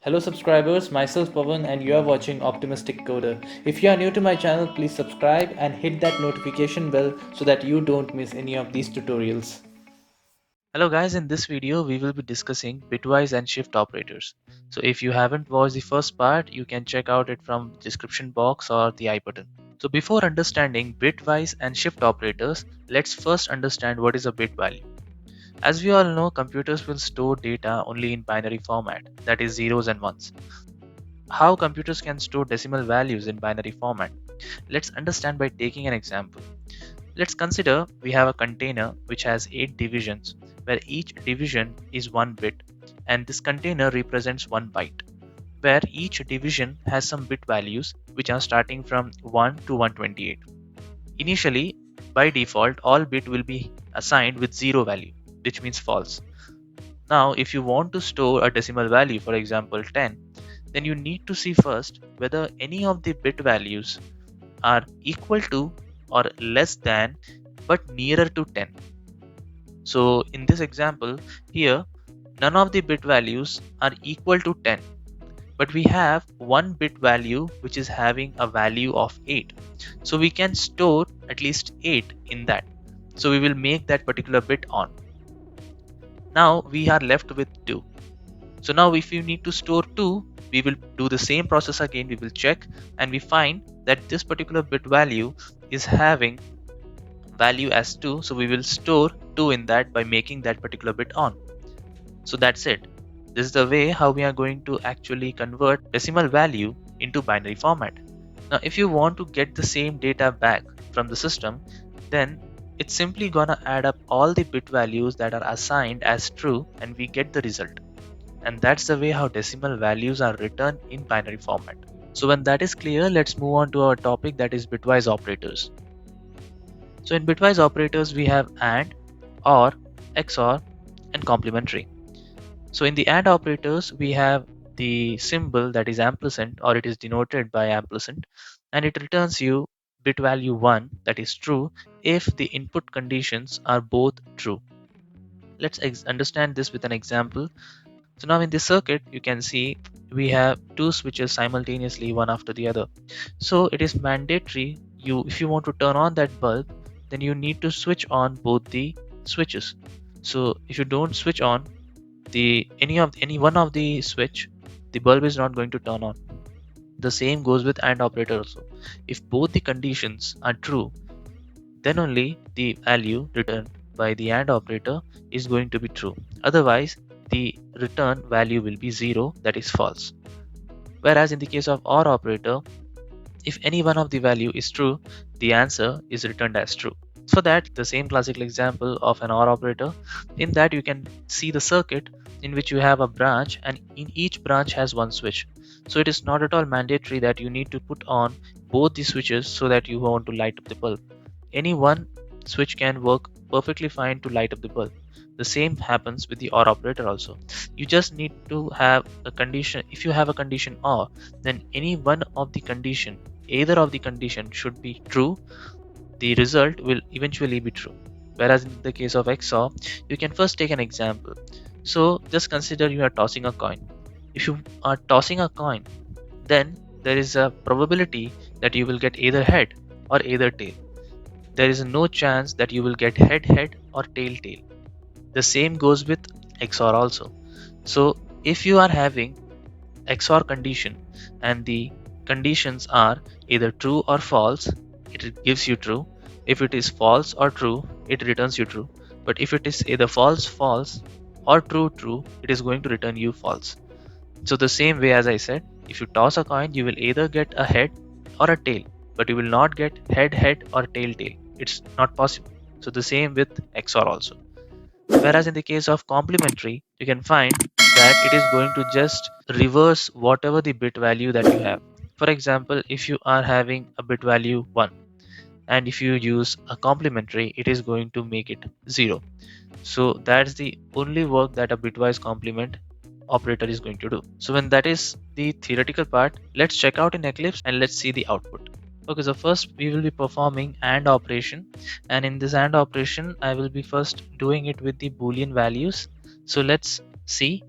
Hello subscribers, myself Pawan and you are watching Optimistic Coder. If you are new to my channel, please subscribe and hit that notification bell so that you don't miss any of these tutorials. Hello guys, in this video we will be discussing bitwise and shift operators. So if you haven't watched the first part, you can check out it from description box or the I button. So before understanding bitwise and shift operators, let's first understand what is a bit value. As we all know, computers will store data only in binary format, that is zeros and ones. How computers can store decimal values in binary format? Let's understand by taking an example. Let's consider we have a container which has 8 divisions where each division is 1 bit and this container represents 1 byte where each division has some bit values which are starting from 1 to 128. Initially, by default, all bit will be assigned with 0 value, which means false. Now, if you want to store a decimal value, for example 10, then you need to see first whether any of the bit values are equal to or less than but nearer to 10. So in this example here, none of the bit values are equal to 10, but we have one bit value which is having a value of 8. So we can store at least 8 in that. So we will make that particular bit on. Now we are left with 2. So now if you need to store 2, we will do the same process again. We will check and we find that this particular bit value is having value as 2, so we will store 2 in that by making that particular bit on. So that's it. This is the way how we are going to actually convert decimal value into binary format. Now if you want to get the same data back from the system, then it's simply gonna add up all the bit values that are assigned as true and we get the result. And that's the way how decimal values are written in binary format. So when that is clear, let's move on to our topic, that is bitwise operators. So in bitwise operators we have AND, OR, XOR and complementary. So in the AND operators we have the symbol that is ampersand, or it is denoted by ampersand, and it returns you bit value 1, that is true, if the input conditions are both true. Let's understand this with an example. So now in this circuit you can see we have two switches simultaneously, one after the other. So it is mandatory, if you want to turn on that bulb, then you need to switch on both the switches. So if you don't switch on any one of the switch, the bulb is not going to turn on. The same goes with AND operator also. If both the conditions are true, then only the value returned by the AND operator is going to be true. Otherwise, the return value will be 0, that is false. Whereas in the case of OR operator, if any one of the value is true, the answer is returned as true. So that the same classical example of an OR operator, in that you can see the circuit in which you have a branch and in each branch has one switch. So it is not at all mandatory that you need to put on both the switches so that you want to light up the bulb. Any one switch can work perfectly fine to light up the bulb. The same happens with the OR operator also. You just need to have a condition. If you have a condition OR, then any one of the condition, either of the condition should be true, the result will eventually be true. Whereas in the case of XOR, you can first take an example. So just consider you are tossing a coin. If you are tossing a coin, then there is a probability that you will get either head or either tail. There is no chance that you will get head or tail. The same goes with XOR also. So if you are having XOR condition and the conditions are either true or false, it gives you true. If it is false or true, it returns you true. But if it is either false or true, it is going to return you false. So the same way as I said, if you toss a coin, you will either get a head or a tail, but you will not get head or tail. It's not possible. So the same with XOR also. Whereas in the case of complementary, you can find that it is going to just reverse whatever the bit value that you have. For example, if you are having a bit value 1 and if you use a complementary, it is going to make it 0. So that's the only work that a bitwise complement operator is going to do. So when that is the theoretical part, let's check out in Eclipse and let's see the output. Okay, so first we will be performing AND operation, and in this AND operation I will be first doing it with the boolean values. So let's see.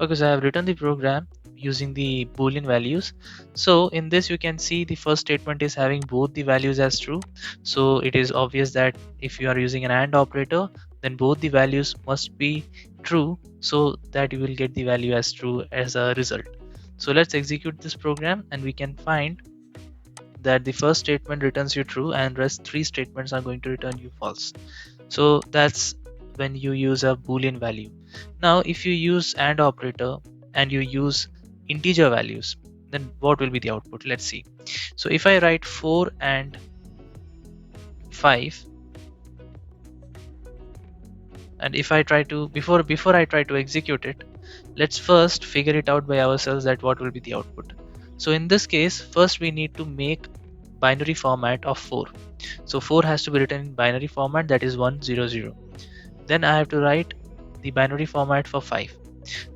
Okay, so I have written the program using the boolean values. So in this you can see the first statement is having both the values as true. So it is obvious that if you are using an AND operator, then both the values must be true, so that you will get the value as true as a result. So let's execute this program and we can find that the first statement returns you true and rest three statements are going to return you false. So that's when you use a boolean value. Now if you use AND operator and you use integer values, then what will be the output? Let's see. So if I write 4 and 5, and if I try to before I try to execute it, let's first figure it out by ourselves that what will be the output. So in this case, first we need to make binary format of 4. So 4 has to be written in binary format, that is 100. Then I have to write the binary format for 5.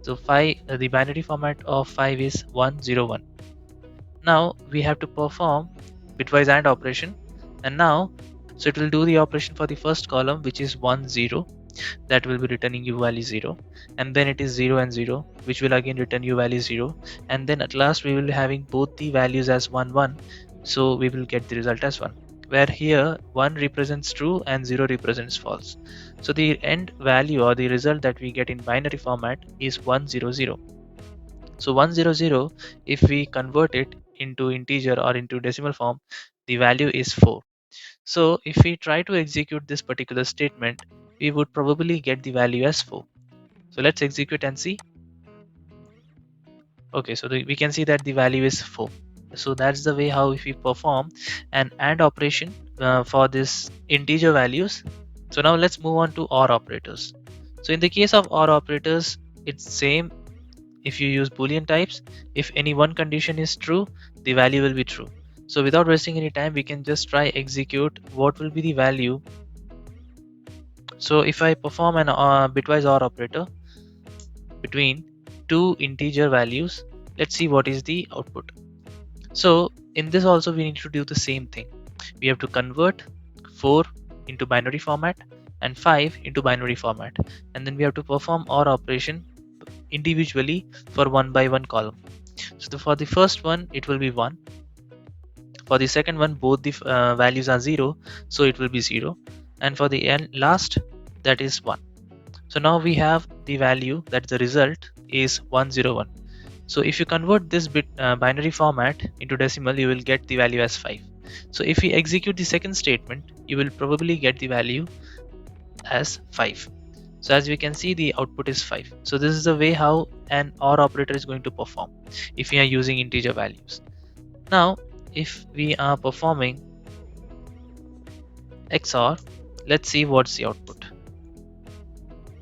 So the binary format of 5 is 101. Now we have to perform bitwise AND operation, and now so it will do the operation for the first column, which is 10, that will be returning you value 0, and then it is 0 and 0, which will again return you value 0, and then at last we will be having both the values as 1 1, so we will get the result as 1, where here 1 represents true and 0 represents false. So the end value or the result that we get in binary format is 100. So 100, if we convert it into integer or into decimal form, the value is 4. So if we try to execute this particular statement, we would probably get the value as 4. So let's execute and see. Okay, so we can see that the value is 4. So that's the way how if we perform an AND operation for this integer values. So now let's move on to OR operators. So in the case of OR operators, it's same. If you use boolean types, if any one condition is true, the value will be true. So without wasting any time, we can just try execute what will be the value. So if I perform an bitwise OR operator between two integer values, let's see what is the output. So in this also we need to do the same thing. We have to convert 4 into binary format and 5 into binary format, and then we have to perform OR operation individually for one by one column. So for the first one it will be 1. For the second one both the values are 0, so it will be 0, and for the end last, that is 1. So now we have the value, that the result is 101. So if you convert this binary format into decimal, you will get the value as 5. So if we execute the second statement, you will probably get the value as 5. So as we can see, the output is 5. So this is the way how an OR operator is going to perform if we are using integer values. Now if we are performing XOR, let's see what's the output.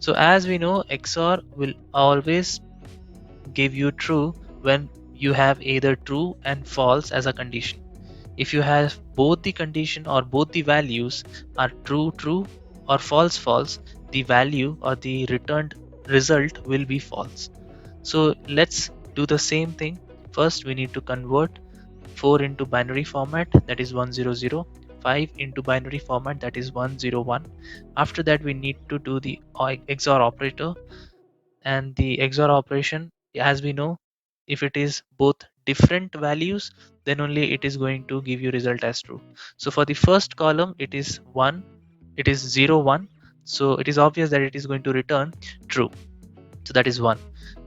So as we know, XOR will always give you true when you have either true and false as a condition. If you have both the condition or both the values are true true or false false, the value or the returned result will be false. So let's do the same thing. First we need to convert 4 into binary format, that is 100, 5 into binary format, that is 101. After that we need to do the XOR operator, and the XOR operation, as we know, if it is both different values, then only it is going to give you result as true. So for the first column it is 1, it is 0 1, so it is obvious that it is going to return true, so that is 1.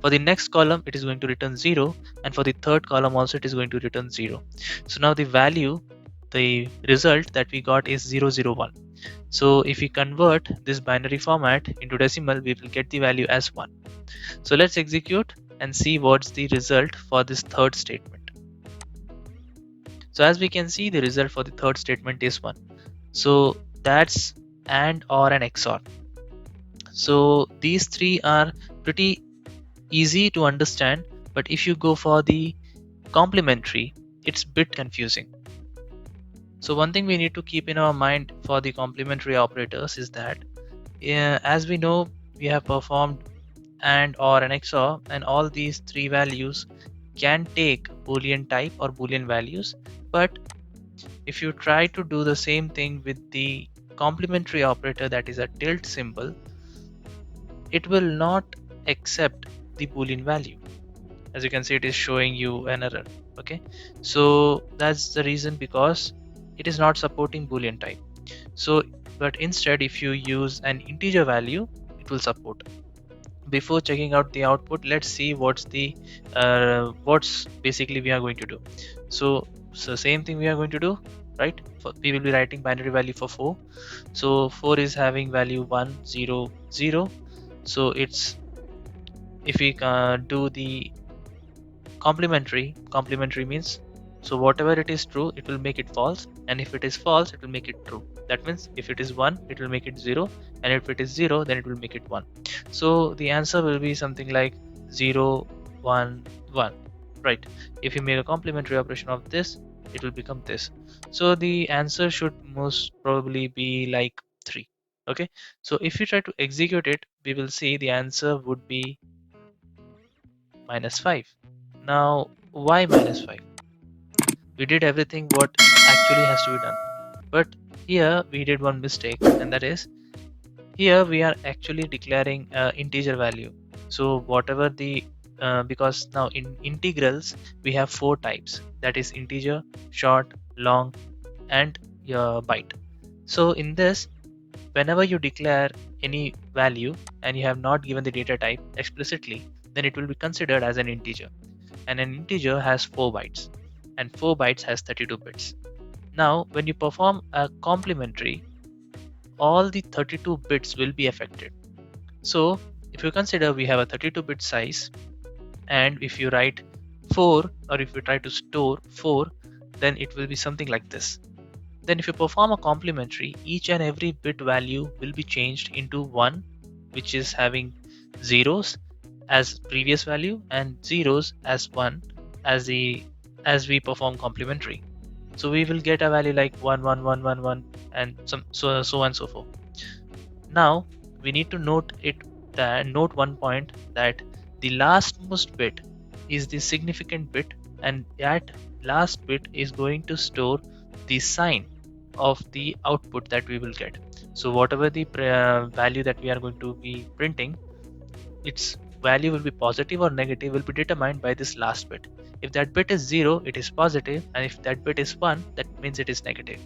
For the next column it is going to return 0, and for the third column also it is going to return 0. So now the value, the result that we got is 001. So if we convert this binary format into decimal, we will get the value as 1. So let's execute and see what's the result for this third statement. So as we can see, the result for the third statement is 1. So that's AND OR and XOR. So these three are pretty easy to understand, but if you go for the complementary, it's a bit confusing. So one thing we need to keep in our mind for the complementary operators is that as we know, we have performed AND OR and XOR, and all these three values can take boolean type or boolean values. But if you try to do the same thing with the complementary operator, that is a tilde symbol, it will not accept the boolean value. As you can see, it is showing you an error. Okay, so that's the reason, because it is not supporting boolean type. So but instead, if you use an integer value, it will support. Before checking out the output, let's see what's basically we are going to do. So same thing we are going to do, right? We will be writing binary value for 4. So 4 is having value 1 0 0. So it's, if we do the complementary means, so whatever it is true, it will make it false, and if it is false, it will make it true. That means if it is 1, it will make it 0, and if it is 0, then it will make it 1. So the answer will be something like 0 1 1, right? If you make a complementary operation of this, it will become this. So the answer should most probably be like 3. Okay, so if you try to execute it, we will see the answer would be -5. Now, why -5? We did everything what actually has to be done. But here we did one mistake, and that is, here we are actually declaring integer value. So whatever the because now in integrals we have 4 types, that is integer, short, long, and byte. So in this, whenever you declare any value and you have not given the data type explicitly, then it will be considered as an integer, and an integer has 4 bytes, and 4 bytes has 32 bits. Now when you perform a complementary, all the 32 bits will be affected. So if you consider we have a 32-bit size, and if you write 4, or if you try to store 4, then it will be something like this. Then if you perform a complementary, each and every bit value will be changed into 1, which is having zeros as previous value and zeros as 1 as we perform complementary. So we will get a value like 1 1 1 1 1, and so on and so forth. Now we need to note one point, that the lastmost bit is the significant bit, and that last bit is going to store the sign of the output that we will get. So whatever the value that we are going to be printing, its value will be positive or negative will be determined by this last bit. If that bit is 0, it is positive, and if that bit is 1, that means it is negative.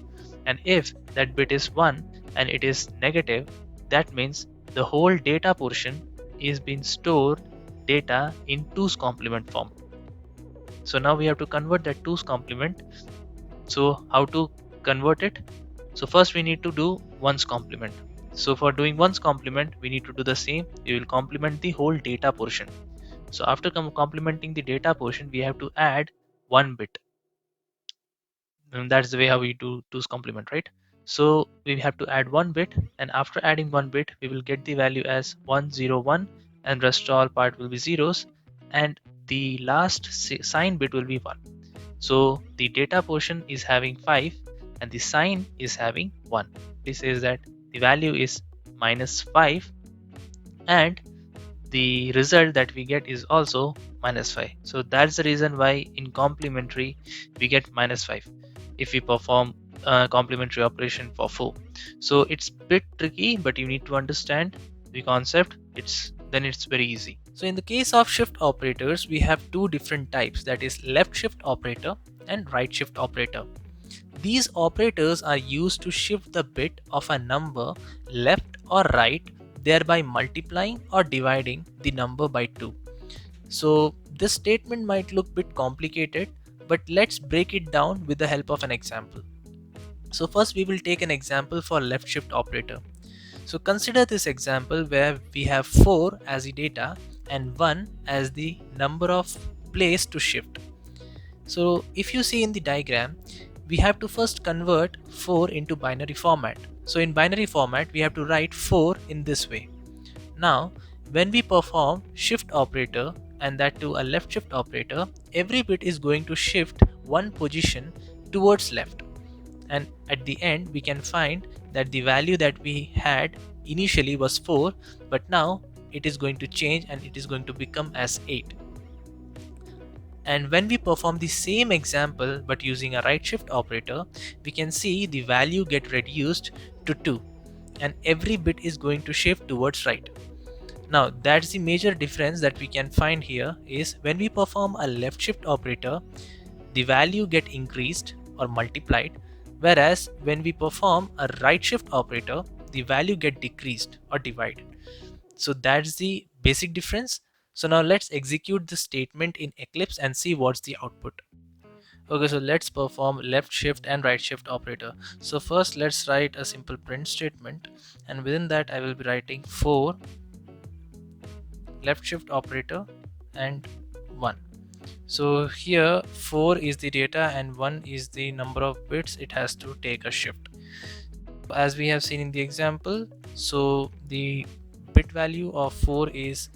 And if that bit is 1 and it is negative, that means the whole data portion is being stored data in 2's complement form. So now we have to convert that 2's complement. So how to convert it? So first we need to do 1's complement. So for doing 1's complement, we need to do the same. We will complement the whole data portion. So after complementing the data portion, we have to add 1 bit. And that's the way how we do 2's complement, right? So we have to add 1 bit, and after adding 1 bit, we will get the value as 101, and rest all part will be zeros, and the last sign bit will be 1. So the data portion is having 5 and the sign is having 1. This says that the value is -5, and the result that we get is also -5. So that's the reason why in complementary we get -5 if we perform a complementary operation for 4. So it's a bit tricky, but you need to understand the concept. It's very easy. So in the case of shift operators, we have two different types, that is left shift operator and right shift operator. These operators are used to shift the bit of a number left or right, thereby multiplying or dividing the number by 2. So this statement might look a bit complicated, but let's break it down with the help of an example. So first we will take an example for left shift operator. So consider this example where we have 4 as the data and 1 as the number of place to shift. So if you see in the diagram, we have to first convert 4 into binary format. So in binary format, we have to write 4 in this way. Now, when we perform shift operator, and that to a left shift operator, every bit is going to shift one position towards left. And at the end, we can find that the value that we had initially was 4, but now it is going to change and it is going to become as 8. And when we perform the same example but using a right shift operator, we can see the value get reduced to 2, and every bit is going to shift towards right. Now that's the major difference that we can find here is when we perform a left shift operator, the value get increased or multiplied, whereas when we perform a right shift operator, the value get decreased or divided. So that's the basic difference. So now let's execute the statement in Eclipse and see what's the output. Okay, so let's perform left shift and right shift operator. So first let's write a simple print statement, and within that I will be writing 4 left shift operator and 1. So here 4 is the data and 1 is the number of bits it has to take a shift. As we have seen in the example, so the bit value of 4 is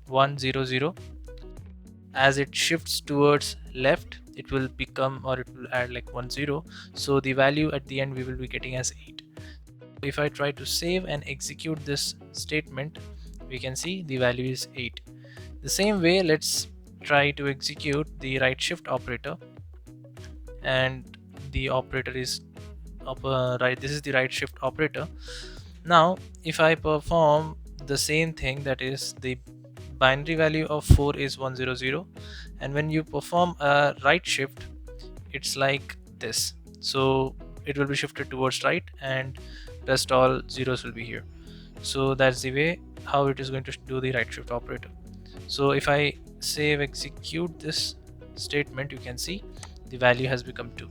100. As it shifts towards left, it will become, or it will add like 10, so the value at the end we will be getting as 8. If I try to save and execute this statement, we can see the value is 8. The same way, let's try to execute the right shift operator, and the operator is right, this is the right shift operator. Now if I perform the same thing, that is the binary value of 4 is 100, and when you perform a right shift, it's like this. So it will be shifted towards right and rest all zeros will be here. So that's the way how it is going to do the right shift operator. So if I save execute this statement, you can see the value has become 2.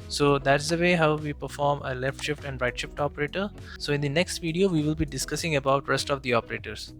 So that's the way how we perform a left shift and right shift operator. So in the next video we will be discussing about rest of the operators.